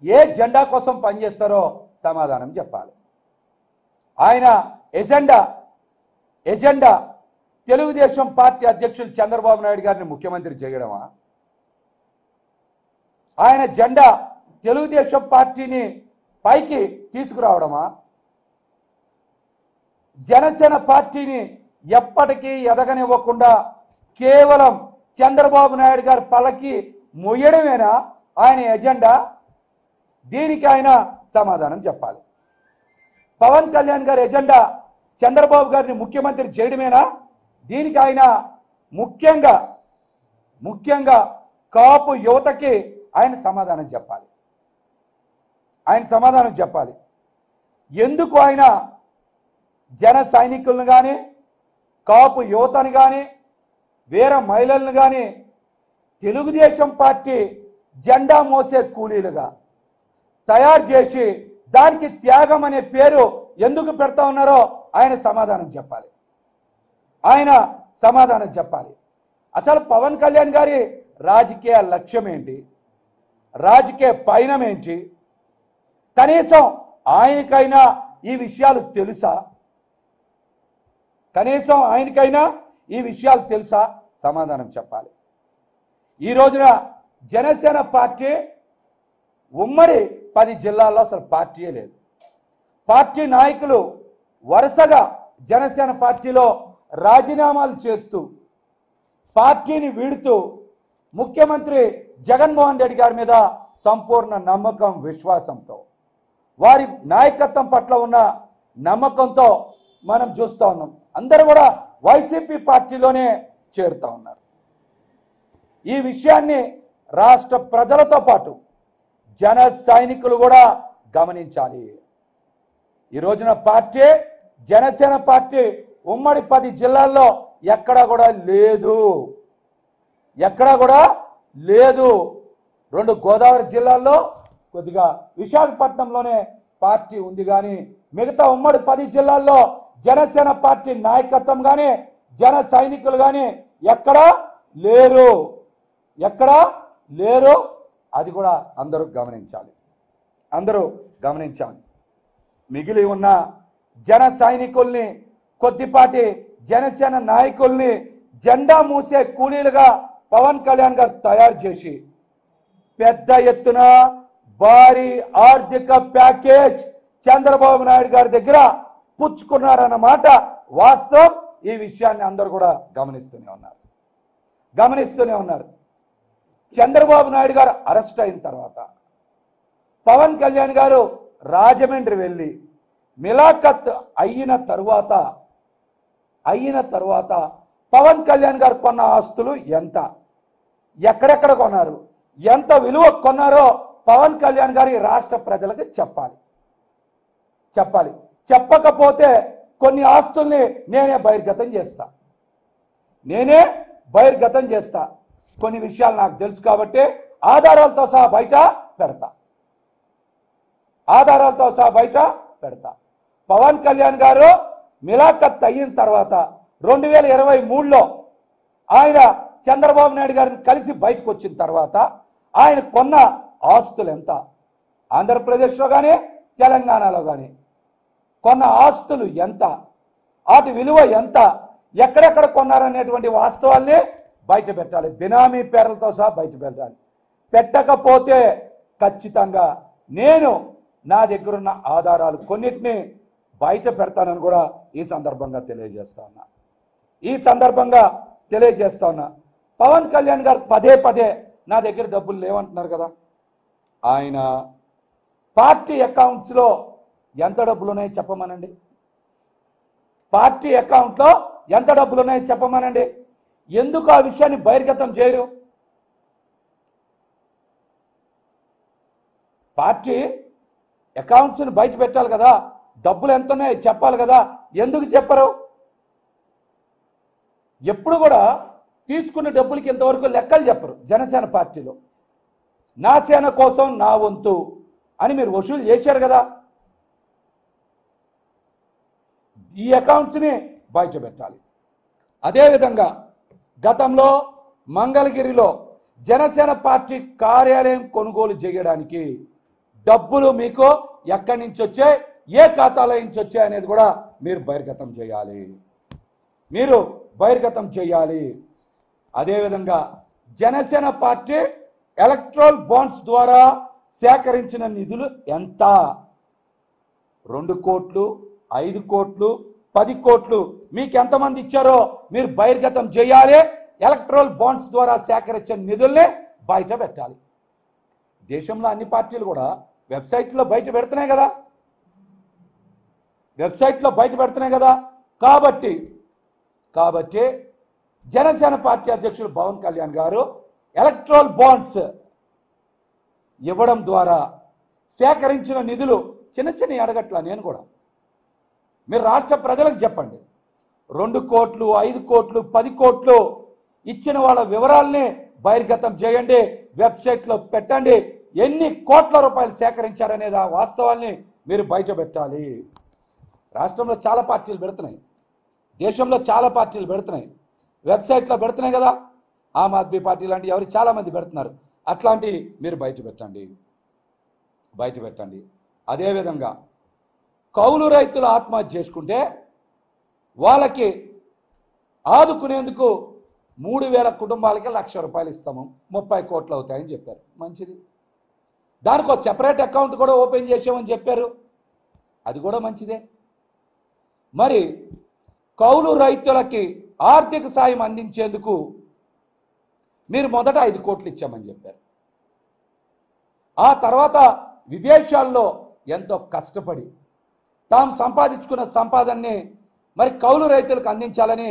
ఏ జెండా కోసం పనిచేస్తారో సమాధానం చెప్పాలి. ఆయన ఎజెండా తెలుగుదేశం పార్టీ అధ్యక్షులు చంద్రబాబు నాయుడు గారిని ముఖ్యమంత్రి చేయడమా? ఆయన జెండా తెలుగుదేశం పార్టీని పైకి తీసుకురావడమా? జనసేన పార్టీని ఎప్పటికీ ఎదగనివ్వకుండా కేవలం చంద్రబాబు నాయుడు గారి పల్లకి మొయ్యడమేనా ఆయన ఎజెండా? దీనికి ఆయన సమాధానం చెప్పాలి. పవన్ కళ్యాణ్ గారి ఎజెండా చంద్రబాబు గారిని ముఖ్యమంత్రి చేయడమేనా? దీనికి ఆయన ముఖ్యంగా కాపు యువతకి ఆయన సమాధానం చెప్పాలి. ఎందుకు ఆయన జన సైనికులను కానీ కాపు యువతను కానీ వేరే మహిళలను కానీ తెలుగుదేశం పార్టీ జెండా మోసే కూలీలుగా తయారు చేసి దానికి త్యాగం అనే పేరు ఎందుకు పెడతా ఉన్నారో ఆయన సమాధానం చెప్పాలి. అసలు పవన్ కళ్యాణ్ గారి రాజకీయ లక్ష్యం ఏంటి? రాజకీయ పయనం ఏంటి? కనీసం ఆయనకైనా ఈ విషయాలు తెలుసా? సమాధానం చెప్పాలి. ఈ రోజున జనసేన పార్టీ ఉమ్మడి 10 జిల్లాల్లో అసలు పార్టీయే లేదు. పార్టీ నాయకులు వరుసగా జనసేన పార్టీలో రాజీనామాలు చేస్తూ పార్టీని వీడుతూ ముఖ్యమంత్రి జగన్మోహన్ రెడ్డి గారి మీద సంపూర్ణ నమ్మకం విశ్వాసంతో వారి నాయకత్వం పట్ల ఉన్న నమ్మకంతో మనం చూస్తూ ఉన్నాం. అందరూ కూడా వైసీపీ పార్టీలోనే చేరుతూ ఉన్నారు. ఈ విషయాన్ని రాష్ట్ర ప్రజలతో పాటు జన సైనికులు కూడా గమనించాలి. ఈ రోజున జనసేన పార్టీ ఉమ్మడి 10 జిల్లాల్లో ఎక్కడా కూడా లేదు. 2 గోదావరి జిల్లాల్లో కొద్దిగా విశాఖపట్నంలోనే పార్టీ ఉంది కానీ మిగతా ఉమ్మడి 10 జిల్లాల్లో జనసేన పార్టీ నాయకత్వం కానీ జన సైనికులు కానీ ఎక్కడా లేరు. అది కూడా అందరూ గమనించాలి. మిగిలి ఉన్న జన సైనికుల్ని కొద్దిపాటి జనసేన నాయకుల్ని జెండా మూసే కూలీలుగా పవన్ కళ్యాణ్ గారు తయారు చేసి పెద్ద ఎత్తున భారీ ఆర్థిక ప్యాకేజ్ చంద్రబాబు నాయుడు గారి దగ్గర పుచ్చుకున్నారన్నమాట వాస్తవం. ఈ విషయాన్ని అందరూ కూడా గమనిస్తూనే ఉన్నారు. చంద్రబాబు నాయుడు గారు అరెస్ట్ అయిన తర్వాత పవన్ కళ్యాణ్ గారు రాజమండ్రి వెళ్ళి మిలాఖత్ అయిన తర్వాత పవన్ కళ్యాణ్ గారు కొన్న ఆస్తులు ఎంత, ఎక్కడెక్కడ కొన్నారు, ఎంత విలువ కొన్నారో పవన్ కళ్యాణ్ గారి రాష్ట్ర ప్రజలకు చెప్పాలి. చెప్పకపోతే కొన్ని ఆస్తుల్ని నేనే బహిర్గతం చేస్తా. కొన్ని విషయాలు నాకు తెలుసు కాబట్టి ఆధారాలతో సహా బయట పెడతా. పవన్ కళ్యాణ్ గారు మిలాఖత్ అయిన తర్వాత 2023లో ఆయన చంద్రబాబు నాయుడు గారిని కలిసి బయటకు వచ్చిన తర్వాత ఆయన కొన్న ఆస్తులు ఎంత, ఆంధ్రప్రదేశ్లో కానీ తెలంగాణలో కానీ కొన్న ఆస్తులు ఎంత, వాటి విలువ ఎంత, ఎక్కడెక్కడ కొన్నారనేటువంటి వాస్తవాల్ని బయట పెట్టాలి. బినామీ పేర్లతో సహా బయట పెట్టాలి. పెట్టకపోతే ఖచ్చితంగా నేను నా దగ్గరున్న ఆధారాలు కొన్నిటిని బయట పెడతానని కూడా ఈ సందర్భంగా తెలియజేస్తా ఉన్నా. పవన్ కళ్యాణ్ గారు పదే నా దగ్గర డబ్బులు లేవంటున్నారు కదా. ఆయన పార్టీ అకౌంట్స్లో ఎంత డబ్బులు ఉన్నాయో చెప్పమనండి. పార్టీ అకౌంట్లో ఎంత డబ్బులు ఉన్నాయో చెప్పమనండి. ఎందుకు ఆ విషయాన్ని బహిర్గతం చేయరు? పార్టీ అకౌంట్స్ని బయట పెట్టాలి కదా, డబ్బులు ఎంత ఉన్నాయో చెప్పాలి కదా, ఎందుకు చెప్పరు? ఎప్పుడు కూడా తీసుకున్న డబ్బులకి ఇంతవరకు లెక్కలు చెప్పరు. జనసేన పార్టీలో నా సేన కోసం నా వంతు అని మీరు వసూలు చేశారు కదా, ఈ అకౌంట్స్ని బయట పెట్టాలి. అదేవిధంగా గతంలో మంగళగిరిలో జనసేన పార్టీ కార్యాలయం కొనుగోలు చేయడానికి డబ్బులు మీకు ఎక్కడి నుంచి వచ్చాయి, ఏ ఖాతాలో నుంచి వచ్చాయి అనేది కూడా మీరు బహిర్గతం చేయాలి. మీరు బహిర్గతం చేయాలి. అదేవిధంగా జనసేన పార్టీ ఎలక్ట్రల్ బాండ్స్ ద్వారా సేకరించిన నిధులు ఎంత? 2 కోట్లు, 5 కోట్లు, 10 కోట్లు మీకు ఎంతమంది ఇచ్చారో మీరు బహిర్గతం చేయాలి. ఎలక్ట్రల్ బాండ్స్ ద్వారా సేకరించిన నిధుల్ని బయట పెట్టాలి. దేశంలో అన్ని పార్టీలు కూడా వెబ్సైట్లో బయట పెడుతున్నాయి కదా, కాబట్టి జనసేన పార్టీ అధ్యక్షులు పవన్ కళ్యాణ్ గారు ఎలక్ట్రల్ బాండ్స్ ఇవ్వడం ద్వారా సేకరించిన నిధులు చిన్న అడగట్ల. నేను కూడా మీరు రాష్ట్ర ప్రజలకు చెప్పండి, 2 కోట్లు, 5 కోట్లు, 10 కోట్లు ఇచ్చిన వాళ్ళ వివరాల్ని బహిర్గతం చేయండి, వెబ్సైట్లో పెట్టండి. ఎన్ని కోట్ల రూపాయలు సేకరించారనేది ఆ వాస్తవాల్ని మీరు బయట పెట్టాలి. రాష్ట్రంలో చాలా పార్టీలు పెడుతున్నాయి, దేశంలో చాలా పార్టీలు పెడుతున్నాయి, వెబ్సైట్లో పెడుతున్నాయి కదా. ఆమ్ ఆద్మీ పార్టీ లాంటి ఎవరు చాలామంది పెడుతున్నారు. అట్లాంటివి మీరు బయట పెట్టండి. అదేవిధంగా కౌలు రైతులు ఆత్మహత్య చేసుకుంటే వాళ్ళకి ఆదుకునేందుకు 3000 కుటుంబాలకి 1,00,000 రూపాయలు ఇస్తాము, 30 కోట్లు అవుతాయని చెప్పారు. మంచిది. దానికి ఒక సెపరేట్ అకౌంట్ కూడా ఓపెన్ చేసామని చెప్పారు. అది కూడా మంచిదే. మరి కౌలు రైతులకి ఆర్థిక సాయం అందించేందుకు మీరు మొదట 5 కోట్లు ఇచ్చామని చెప్పారు. ఆ తర్వాత విదేశాల్లో ఎంతో కష్టపడి తాము సంపాదించుకున్న సంపాదనని మరి కౌలు రైతులకు అందించాలని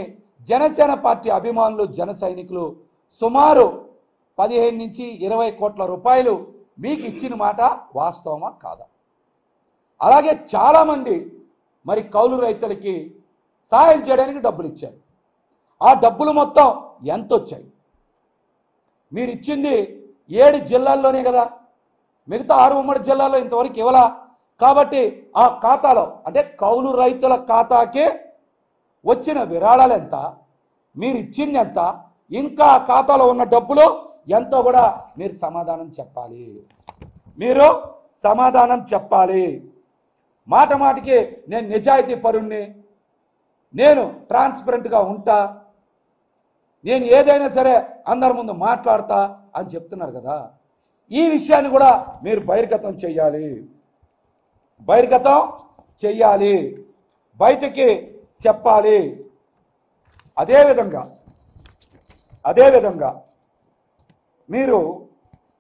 జనసేన పార్టీ అభిమానులు, జన సైనికులు సుమారు 15 నుంచి 20 కోట్ల రూపాయలు మీకు ఇచ్చిన మాట వాస్తవమా కాదా? అలాగే చాలామంది మరి కౌలు రైతులకి సాయం చేయడానికి డబ్బులు ఇచ్చారు. ఆ డబ్బులు మొత్తం ఎంత వచ్చాయి? మీరు ఇచ్చింది 7 జిల్లాల్లోనే కదా, మిగతా 6 ఉమ్మడి జిల్లాల్లో ఇంతవరకు ఇవ్వలా. కాబట్టి ఆ ఖాతాలో అంటే కౌలు రైతుల ఖాతాకి వచ్చిన విరాళాలు ఎంత, మీరు ఇచ్చింది ఎంత, ఇంకా ఆ ఖాతాలో ఉన్న డబ్బులు ఎంతో కూడా మీరు సమాధానం చెప్పాలి. మాటికి నేను నిజాయితీ పరుణ్ణి, నేను ట్రాన్స్పరెంట్గా ఉంటా, నేను ఏదైనా సరే అందరి ముందు మాట్లాడతా అని చెప్తున్నారు కదా. ఈ విషయాన్ని కూడా మీరు బహిర్గతం చెయ్యాలి, బయటికి చెప్పాలి. అదేవిధంగా మీరు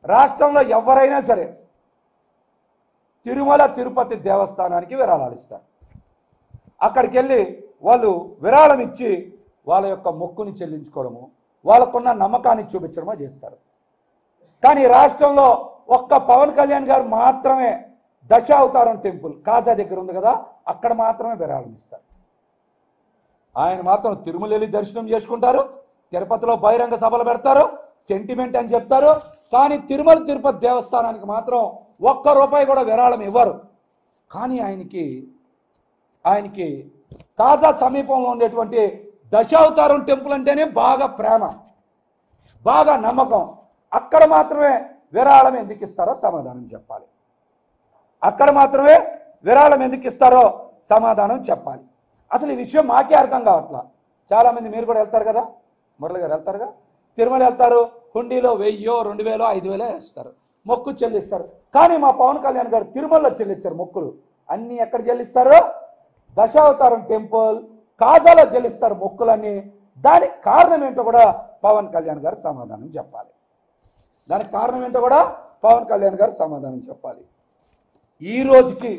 రాష్ట్రంలో ఎవరైనా సరే తిరుమల తిరుపతి దేవస్థానానికి విరాళాలు ఇస్తారు. అక్కడికి వెళ్ళి వాళ్ళు విరాళం ఇచ్చి వాళ్ళ యొక్క మొక్కుని చెల్లించుకోవడము, వాళ్ళకున్న నమ్మకాన్ని చూపించడమో చేస్తారు. కానీ రాష్ట్రంలో ఒక్క పవన్ కళ్యాణ్ గారు మాత్రమే దశావతారం టెంపుల్ కాజా దగ్గర ఉంది కదా, అక్కడ మాత్రమే విరాళం ఇస్తారు. ఆయన మాత్రం తిరుమల వెళ్ళి దర్శనం చేసుకుంటారు, తిరుపతిలో బహిరంగ సభలు పెడతారు, సెంటిమెంట్ అని చెప్తారు. కానీ తిరుమల తిరుపతి దేవస్థానానికి మాత్రం ₹1 కూడా విరాళం ఇవ్వరు. కానీ ఆయనకి కాజా సమీపంలో ఉండేటువంటి దశావతారం టెంపుల్ అంటేనే బాగా ప్రేమ, బాగా నమ్మకం. అక్కడ మాత్రమే విరాళం ఎందుకు ఇస్తారో సమాధానం చెప్పాలి. అసలు ఈ విషయం మాకే అర్థం కావట్లా. చాలామంది మీరు కూడా వెళ్తారు కదా, మురళి గారు వెళ్తారుగా, తిరుమల వెళ్తారు, హుండీలో 1000, 2000, 5000 వేస్తారు, మొక్కు చెల్లిస్తారు. కానీ మా పవన్ కళ్యాణ్ గారు తిరుమలలో చెల్లించారు మొక్కులు. అన్నీ ఎక్కడ చెల్లిస్తారు? దశావతారం టెంపుల్ కాజాలో చెల్లిస్తారు మొక్కులన్నీ. దానికి కారణం ఏంటో కూడా పవన్ కళ్యాణ్ గారు సమాధానం చెప్పాలి. ఈ రోజుకి